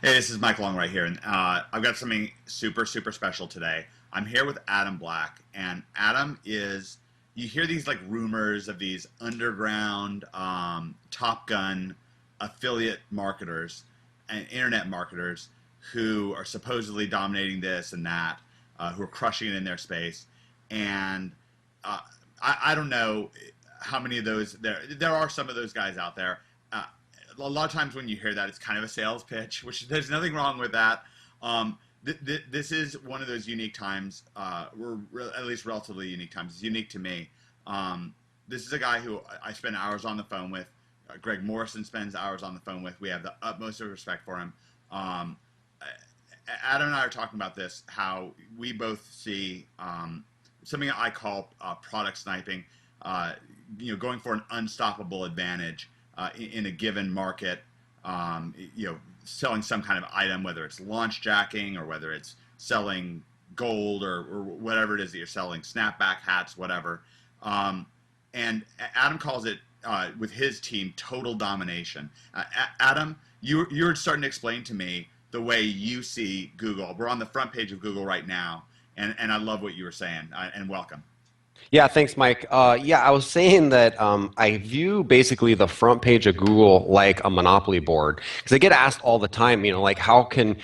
Hey, this is Mike Long right here, and I've got something super, super special today. I'm here with Adam Black, and Adam is, you hear these like rumors of these underground Top Gun affiliate marketers and internet marketers who are supposedly dominating this and that, who are crushing it in their space. And uh, I don't know how many of those, there are some of those guys out there. A lot of times when you hear that, it's kind of a sales pitch, which there's nothing wrong with that. This is one of those unique times, at least relatively unique times. It's unique to me. This is a guy who I spend hours on the phone with. Greg Morrison spends hours on the phone with. We have the utmost of respect for him. Adam and I are talking about this, how we both see something I call product sniping, going for an unstoppable advantage in a given market, selling some kind of item, whether it's launch jacking or whether it's selling gold or whatever it is that you're selling, snapback hats, whatever. And Adam calls it, with his team, total domination. Adam, you're starting to explain to me the way you see Google. We're on the front page of Google right now, and I love what you were saying, and welcome. Yeah, thanks, Mike. Yeah, I was saying that I view basically the front page of Google like a monopoly board because I get asked all the time, like how can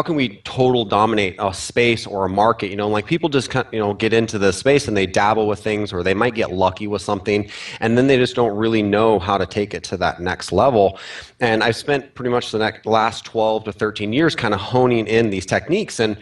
we total dominate a space or a market? Like people just get into the space and they dabble with things, or they might get lucky with something, and then they just don't really know how to take it to that next level. And I've spent pretty much the last 12 to 13 years kind of honing in these techniques. And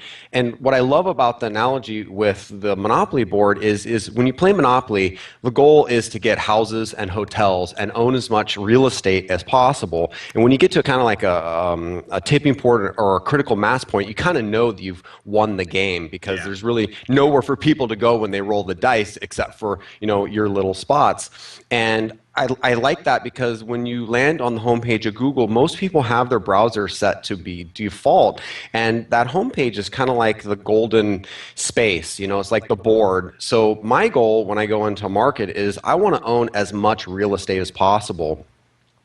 what I love about the analogy with the monopoly board is when you play Monopoly, the goal is to get houses and hotels and own as much real estate as possible. And when you get to kind of like a tipping point or a critical mass point, you kind of know that you've won the game because there's really nowhere for people to go when they roll the dice except for your little spots. And I like that because when you land on the homepage of Google, most people have their browser set to be default. And that homepage is kind of like the golden space, it's like the board. So my goal when I go into market is I want to own as much real estate as possible.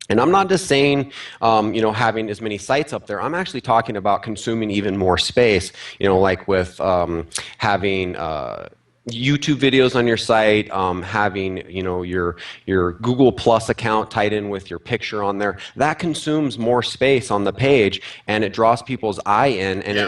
And I'm not just saying, having as many sites up there. I'm actually talking about consuming even more space, like with having YouTube videos on your site, having your Google Plus account tied in with your picture on there. That consumes more space on the page, and it draws people's eye in. And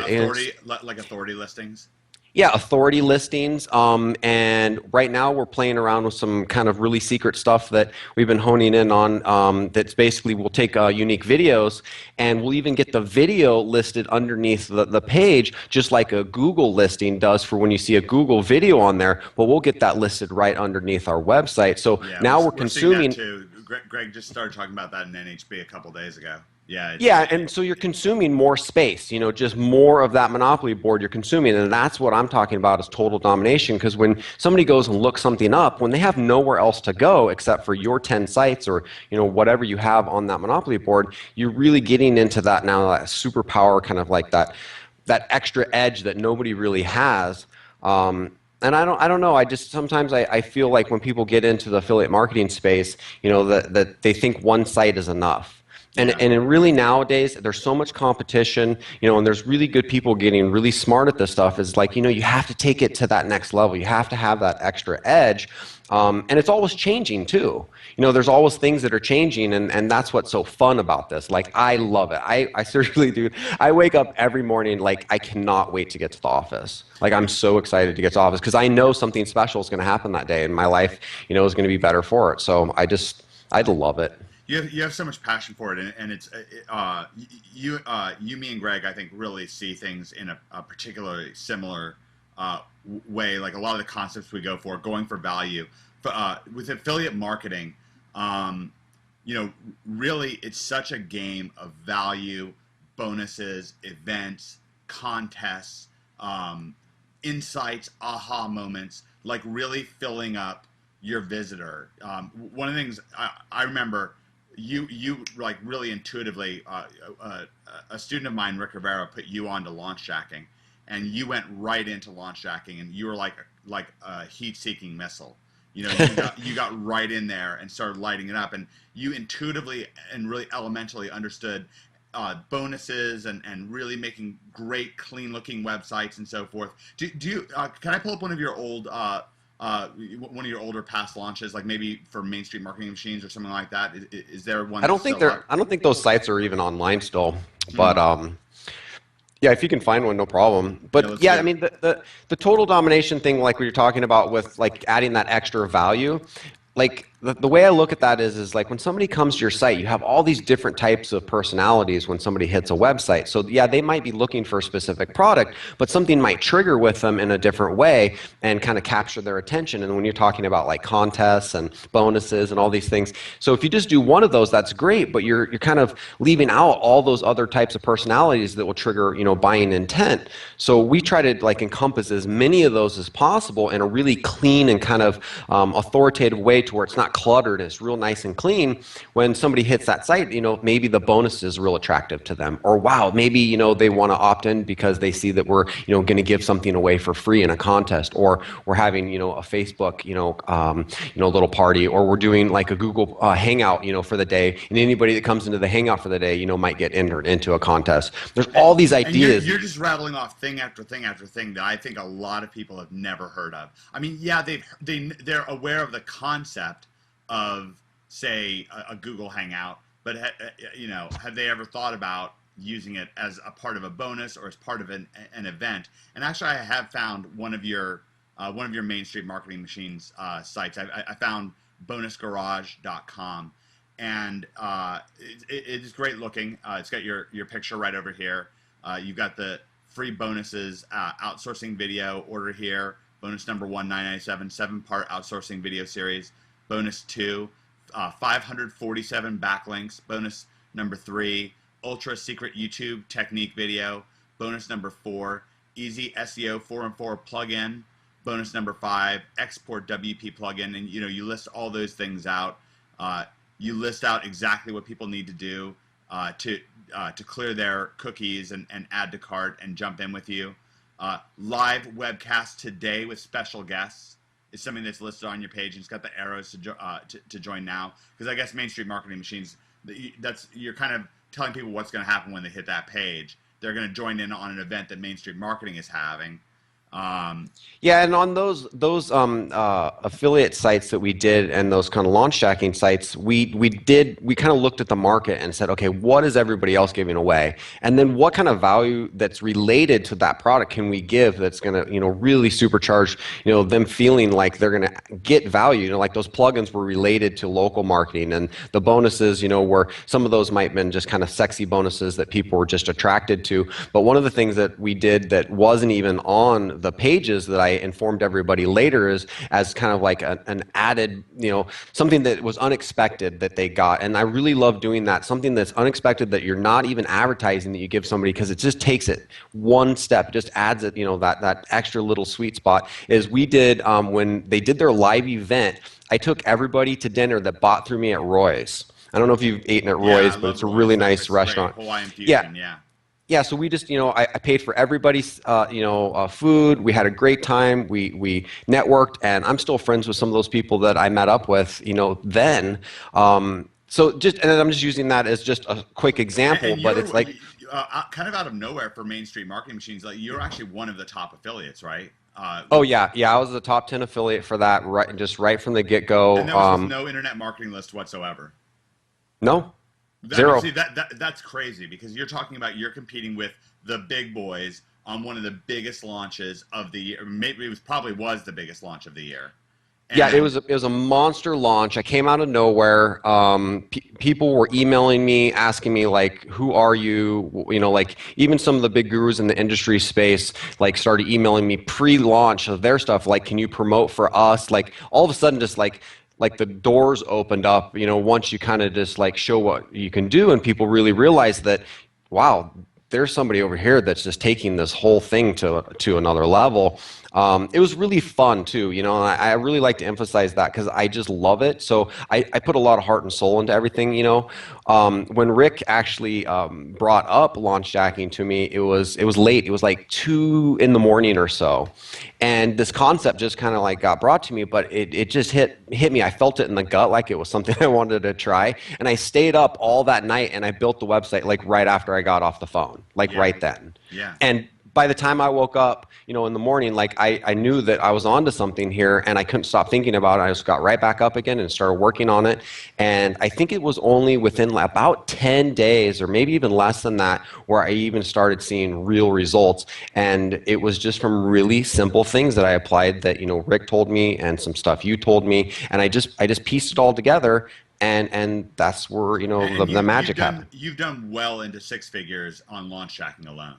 like authority listings. Yeah, authority listings. And right now we're playing around with some kind of really secret stuff that we've been honing in on. That's basically we'll take unique videos and we'll even get the video listed underneath the page, just like a Google listing does for when you see a Google video on there. But we'll get that listed right underneath our website. So now we're consuming. Seeing that too. Greg just started talking about that in NHB a couple days ago. Yeah, and so you're consuming more space, just more of that monopoly board you're consuming, and that's what I'm talking about is total domination, because when somebody goes and looks something up, when they have nowhere else to go except for your 10 sites or, whatever you have on that monopoly board, you're really getting into that now, that superpower, kind of like that extra edge that nobody really has. And I don't know. I just sometimes I feel like when people get into the affiliate marketing space, that they think one site is enough. And really nowadays, there's so much competition, and there's really good people getting really smart at this stuff. Is like, you have to take it to that next level. You have to have that extra edge. And it's always changing too. There's always things that are changing, and that's what's so fun about this. Like, I love it. I seriously do. I wake up every morning, like, I cannot wait to get to the office. Like, I'm so excited to get to the office because I know something special is going to happen that day, and my life, is going to be better for it. So I love it. You have so much passion for it, and it's you, me, and Greg, I think, really see things in a particularly similar way. Like a lot of the concepts we go for, going for value, with affiliate marketing, really, it's such a game of value, bonuses, events, contests, insights, aha moments, like really filling up your visitor. One of the things I remember. You like really intuitively, a student of mine, Rick Rivera, put you on to launch jacking, and you went right into launch jacking, and you were like a heat-seeking missile. You got right in there and started lighting it up, and you intuitively and really elementally understood bonuses and really making great, clean-looking websites and so forth. Do you can I pull up one of your one of your older past launches, like maybe for Main Street Marketing Machines or something like that? Is there one I don't that's think still up? I don't think those sites are even online still, but Hmm. yeah, if you can find one, no problem. Yeah, But let's yeah, do I it. mean the total domination thing, like we were talking about with like adding that extra value, like the way I look at that is like when somebody comes to your site, you have all these different types of personalities when somebody hits a website. So yeah, they might be looking for a specific product, but something might trigger with them in a different way and kind of capture their attention. And when you're talking about like contests and bonuses and all these things, so if you just do one of those, that's great, but you're kind of leaving out all those other types of personalities that will trigger, buying intent. So we try to like encompass as many of those as possible in a really clean and kind of authoritative way to where it's not cluttered, it's real nice and clean. When somebody hits that site, maybe the bonus is real attractive to them, or wow, maybe they want to opt in because they see that we're going to give something away for free in a contest, or we're having a Facebook little party, or we're doing like a Google Hangout for the day, and anybody that comes into the Hangout for the day might get entered into a contest. There's all these And you're ideas. you're just rattling off thing after thing after thing that I think a lot of people have never heard of. I mean, yeah, they're aware of the concept of, say, a Google Hangout, but have they ever thought about using it as a part of a bonus or as part of an event? And actually, I have found one of your Main Street Marketing Machines sites. I found bonusgarage.com, and it is great looking. It's got your picture right over here. You've got the free bonuses, outsourcing video, order here. Bonus number 1997, 7-part outsourcing video series. Bonus 2, 547 backlinks. Bonus number 3, ultra secret YouTube technique video. Bonus number 4, easy SEO 4-and-4 plugin. Bonus number 5, export WP plugin. And you list all those things out. You list out exactly what people need to do to clear their cookies and add to cart and jump in with you. Live webcast today with special guests is something that's listed on your page, and it's got the arrows to join now. Because I guess Main Street Marketing Machines, you're kind of telling people what's going to happen when they hit that page. They're going to join in on an event that Main Street Marketing is having. Yeah, and on those affiliate sites that we did, and those kind of launch jacking sites, we kind of looked at the market and said, okay, what is everybody else giving away, and then what kind of value that's related to that product can we give that's going to really supercharge them feeling like they're going to get value. Like those plugins were related to local marketing, and the bonuses were some of those might have been just kind of sexy bonuses that people were just attracted to. But one of the things that we did that wasn't even on the pages that I informed everybody later is as kind of like an added, something that was unexpected that they got. And I really love doing that. Something that's unexpected that you're not even advertising that you give somebody, because it just takes it one step, just adds it, that extra little sweet spot. Is we did when they did their live event, I took everybody to dinner that bought through me at Roy's. I don't know if you've eaten at Yeah, I Roy's, but love it's a Roy's. really That nice place is great. restaurant. Hawaiian Yeah. fusion, yeah. Yeah, so we just, I paid for everybody's, food. We had a great time. We networked, and I'm still friends with some of those people that I met up with, then. And I'm just using that as just a quick example, And but you're it's like, kind of out of nowhere for Main Street Marketing Machines. Like, you're actually one of the top affiliates, right? oh yeah, yeah, I was the top 10 affiliate for that, right from the get-go. And that was with no internet marketing list whatsoever. No, I mean, see, zero. that's crazy, because you're talking about you're competing with the big boys on one of the biggest launches of the year. Maybe it probably was the biggest launch of the year. Yeah, And it was a monster launch. I came out of nowhere. People were emailing me, asking me like, "Who are you?" Like even some of the big gurus in the industry space like started emailing me pre-launch of their stuff. Like, "Can you promote for us?" Like all of a sudden, just like the doors opened up. Once you kind of just like show what you can do, and people really realize that, wow. there's somebody over here that's just taking this whole thing to another level. It was really fun too, you know, and I really like to emphasize that because I just love it. So I put a lot of heart and soul into everything, you know. When Rick actually brought up launch jacking to me, it was late. It was like 2 in the morning or so, and this concept just kind of like got brought to me, but it just hit me. I felt it in the gut like it was something I wanted to try, and I stayed up all that night and I built the website like right after I got off the phone, like Yeah. right then. Yeah. And by the time I woke up, you know, in the morning, like I knew that I was onto something here and I couldn't stop thinking about it. I just got right back up again and started working on it. And I think it was only within about 10 days or maybe even less than that where I even started seeing real results. And it was just from really simple things that I applied that, you know, Rick told me and some stuff you told me. And I just pieced it all together. And that's where, you know, And the magic happened. you've done well into six figures on launch tracking alone,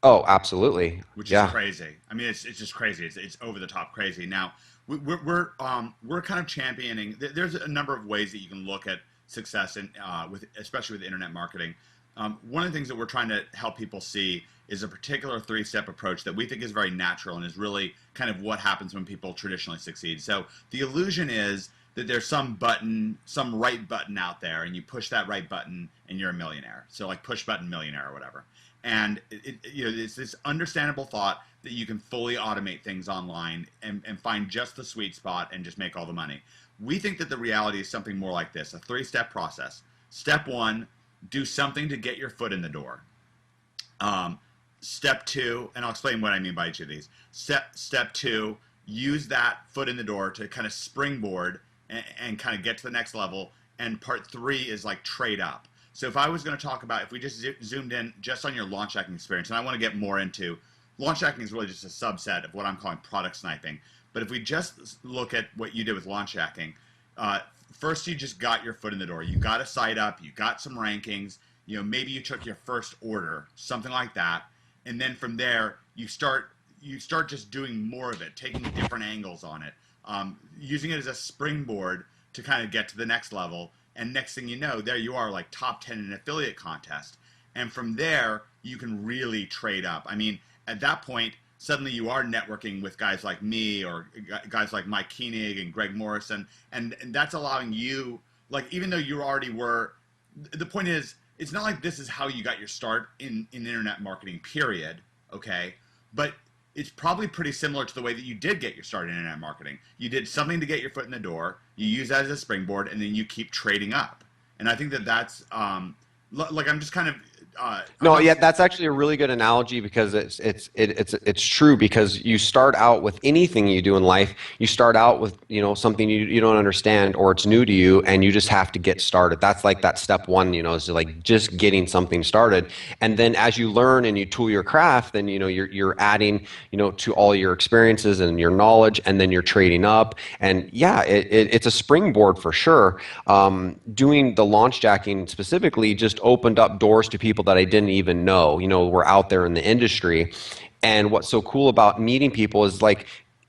Oh, absolutely. which is Yeah. crazy. I mean, it's just crazy. It's over the top crazy. Now we're kind of championing. There's a number of ways that you can look at success in with especially with internet marketing. One of the things that we're trying to help people see is a particular three-step approach that we think is very natural and is really kind of what happens when people traditionally succeed. So the illusion is that there's some button, some right button out there, and you push that right button and you're a millionaire. So like push button millionaire or whatever. And you know, it's this understandable thought that you can fully automate things online and find just the sweet spot and just make all the money. We think that the reality is something more like this, a three-step process. Step one, do something to get your foot in the door. Step two, and I'll explain what I mean by each of these. Step two, use that foot in the door to kind of springboard and kind of get to the next level. And part three is like trade up. So if I was going to talk about, if we just zoomed in just on your launch hacking experience, and I want to get more into, launch hacking is really just a subset of what I'm calling product sniping. But if we just look at what you did with launch hacking, first you just got your foot in the door. You got a site up, you got some rankings, you know, maybe you took your first order, something like that. And then from there, you start just doing more of it, taking different angles on it, using it as a springboard to kind of get to the next level. And next thing you know, there you are, like top 10 in an affiliate contest. And from there, you can really trade up. I mean, at that point, suddenly you are networking with guys like me or guys like Mike Koenig and Greg Morrison. And that's allowing you, like, even though you already were, the point is, it's not like this is how you got your start in internet marketing, period, okay? But it's probably pretty similar to the way that you did get your start in internet marketing. You did something to get your foot in the door, you use that as a springboard, and then you keep trading up. And I think that that's, like I'm just kind of, No, yeah, that's actually a really good analogy because it's true because you start out with anything you do in life, you start out with, you know, something you don't understand or it's new to you and you just have to get started. That's like that step one, you know, is like just getting something started. And then as you learn and you tool your craft, then, you know, you're adding, you know, to all your experiences and your knowledge, and then you're trading up. And yeah, it's a springboard for sure. Doing the launch jacking specifically just opened up doors to people that I didn't even know, you know, were out there in the industry. And what's so cool about meeting people is like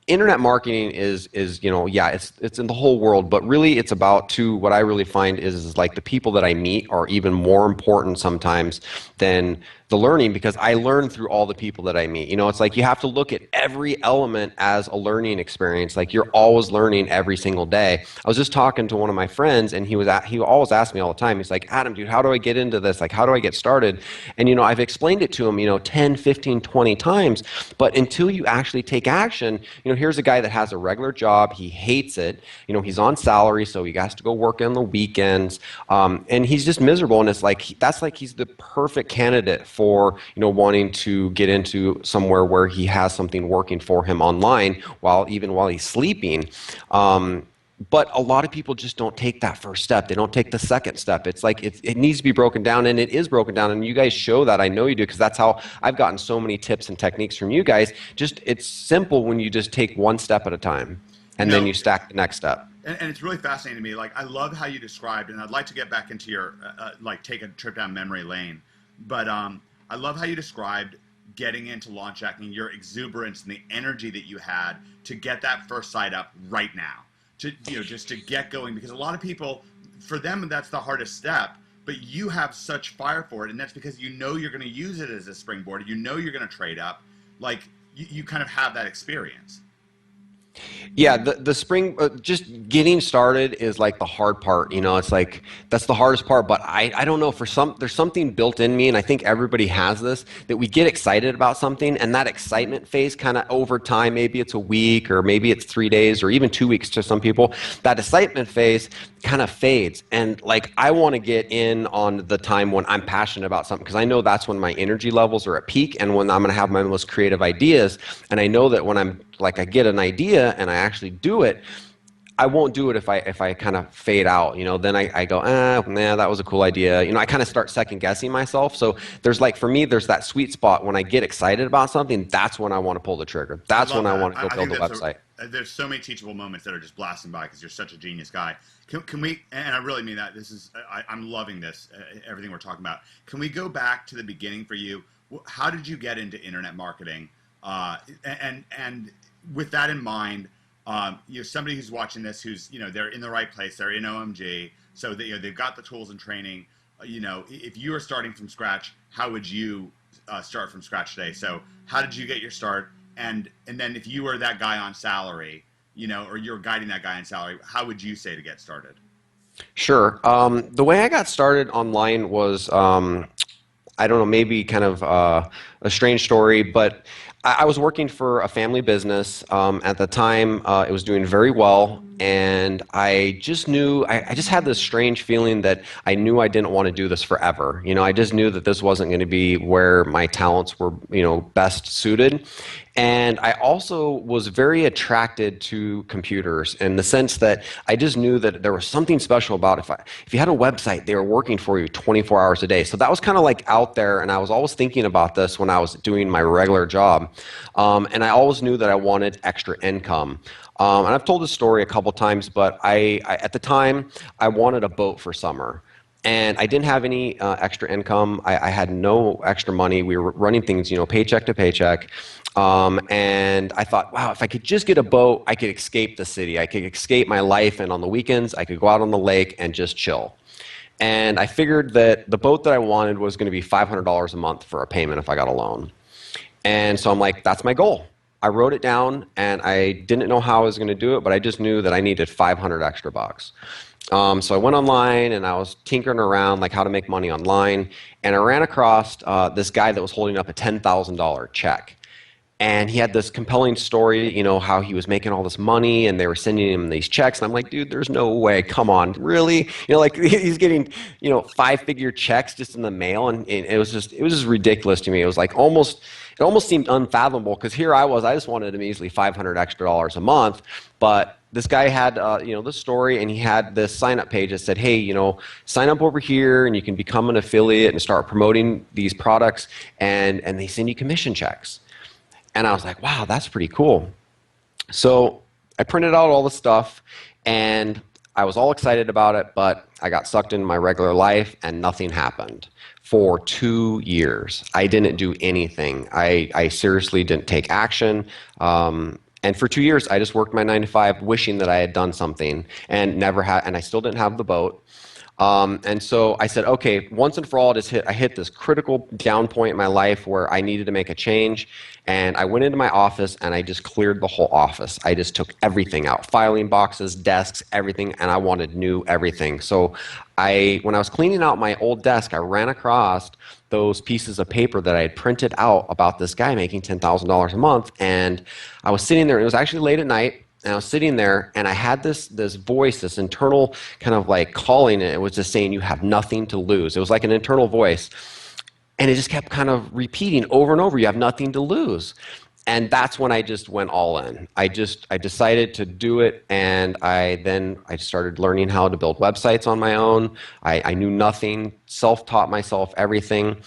internet marketing is you know, yeah, it's in the whole world, but really it's about to what I really find is like the people that I meet are even more important sometimes than the learning, because I learn through all the people that I meet. You know, it's like you have to look at every element as a learning experience. Like you're always learning every single day. I was just talking to one of my friends and he always asks me all the time. He's like, Adam, dude, how do I get into this? Like, how do I get started? And, you know, I've explained it to him, you know, 10, 15, 20 times, but until you actually take action, you know, here's a guy that has a regular job. He hates it. You know, he's on salary, so he has to go work on the weekends. And he's just miserable. And it's like, that's like he's the perfect candidate for, you know, wanting to get into somewhere where he has something working for him online even while he's sleeping. But a lot of people just don't take that first step. They don't take the second step. It's like it needs to be broken down, and it is broken down. And you guys show that. I know you do, because that's how I've gotten so many tips and techniques from you guys. Just it's simple when you just take one step at a time, you and then know, you stack the next step. and it's really fascinating to me. Like I love how you described, and I'd like to get back into your like take a trip down memory lane. But I love how you described getting into launch hacking, your exuberance and the energy that you had to get that first site up right now, to, you know, just to get going. Because a lot of people, for them, that's the hardest step. but you have such fire for it, and that's because you know you're going to use it as a springboard. You know you're going to trade up. Like you kind of have that experience. Yeah, the spring, just getting started is like the hard part. You know, it's like that's the hardest part. But I don't know, there's something built in me, and I think everybody has this, that we get excited about something, and that excitement phase kind of over time, maybe it's a week or maybe it's 3 days or even 2 weeks to some people, that excitement phase kind of fades. And like I want to get in on the time when I'm passionate about something, because I know that's when my energy levels are at peak and when I'm going to have my most creative ideas. And I know that when I'm like I get an idea and I actually do it, I won't do it if I kind of fade out, you know, then I go, nah, that was a cool idea. You know, I kind of start second guessing myself. So there's like, for me, there's that sweet spot when I get excited about something, that's when I want to pull the trigger. I That's love when I that. want to go I build think a that's website. there's so many teachable moments that are just blasting by because you're such a genius guy. Can we, and I really mean that, this is, I'm loving this, everything we're talking about. Can we go back to the beginning for you? How did you get into internet marketing? And with that in mind, you know, somebody who's watching this, who's, you know, they're in the right place, they're in OMG, so they, you know, they've got the tools and training. You know, if you were starting from scratch, how would you start from scratch today? So how did you get your start? And then if you were that guy on salary, you know, or you're guiding that guy on salary, how would you say to get started? Sure. The way I got started online was, I don't know, maybe kind of a strange story, but I was working for a family business. At the time, it was doing very well, and I just knew, I just had this strange feeling that I knew I didn't want to do this forever. You know, I just knew that this wasn't going to be where my talents were, you know, best suited. And I also was very attracted to computers in the sense that I just knew that there was something special about if you had a website, they were working for you 24 hours a day. So that was kind of like out there, and I was always thinking about this when I was doing my regular job. And I always knew that I wanted extra income. And I've told this story a couple times, but I at the time, I wanted a boat for summer. And I didn't have any extra income. I had no extra money. We were running things, you know, paycheck to paycheck. And I thought, wow, if I could just get a boat, I could escape the city. I could escape my life, and on the weekends, I could go out on the lake and just chill. And I figured that the boat that I wanted was going to be $500 a month for a payment if I got a loan. And so I'm like, that's my goal. I wrote it down, and I didn't know how I was going to do it, but I just knew that I needed 500 extra bucks. So I went online and I was tinkering around like how to make money online, and I ran across this guy that was holding up a $10,000 check. And he had this compelling story, you know, how he was making all this money and they were sending him these checks. And I'm like, dude, there's no way. Come on, really? You know, like he's getting, you know, 5-figure checks just in the mail. And it was just ridiculous to me. It was like it almost seemed unfathomable, because here I was, I just wanted him easily 500 extra dollars a month. But this guy had, you know, this story, and he had this sign up page that said, hey, you know, sign up over here and you can become an affiliate and start promoting these products, and they send you commission checks. And I was like, wow, that's pretty cool. So I printed out all the stuff, and I was all excited about it, but I got sucked into my regular life and nothing happened. For 2 years, I didn't do anything. I seriously didn't take action. And for 2 years, I just worked my 9 to 5, wishing that I had done something, and never had, and I still didn't have the boat. And so I said, okay, once and for all, I hit this critical down point in my life where I needed to make a change. And I went into my office and I just cleared the whole office. I just took everything out, filing boxes, desks, everything, and I wanted new everything. So when I was cleaning out my old desk, I ran across those pieces of paper that I had printed out about this guy making $10,000 a month. And I was sitting there, and it was actually late at night. And I was sitting there, and I had this voice, this internal kind of like calling, and it was just saying, you have nothing to lose. It was like an internal voice. And it just kept kind of repeating over and over, you have nothing to lose. And that's when I just went all in. I decided to do it, and I started learning how to build websites on my own. I knew nothing, self-taught myself everything.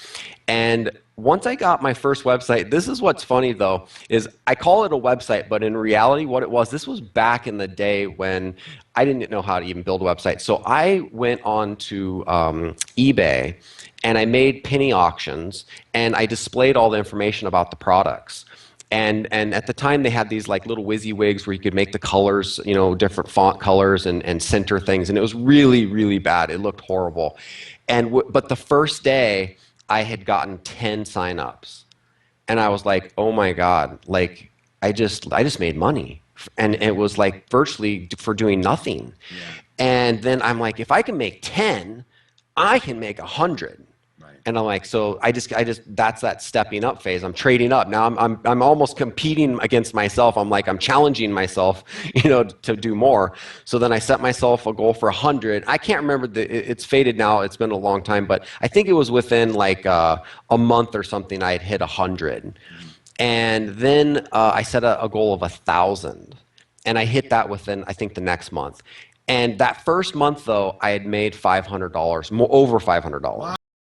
And once I got my first website, this is what's funny though, is I call it a website, but in reality what it was, this was back in the day when I didn't know how to even build a website. So I went on to eBay, and I made penny auctions, and I displayed all the information about the products. And at the time they had these like little WYSIWYGs where you could make the colors, you know, different font colors and center things, and it was really, really bad. It looked horrible. And but the first day I had gotten 10 signups, and I was like, oh my God, like I just made money. And it was like virtually for doing nothing. Yeah. And then I'm like, if I can make 10, I can make 100. Right. And I'm like, so I just that's that stepping up phase. I'm trading up. Now I'm almost competing against myself. I'm challenging myself, to do more. So then I set myself a goal for 100. I can't remember it's faded now. It's been a long time, but I think it was within like a month or something I had hit 100. Mm-hmm. And then I set a goal of 1,000, and I hit that within, I think, the next month. And that first month, though, I had made $500, over $500.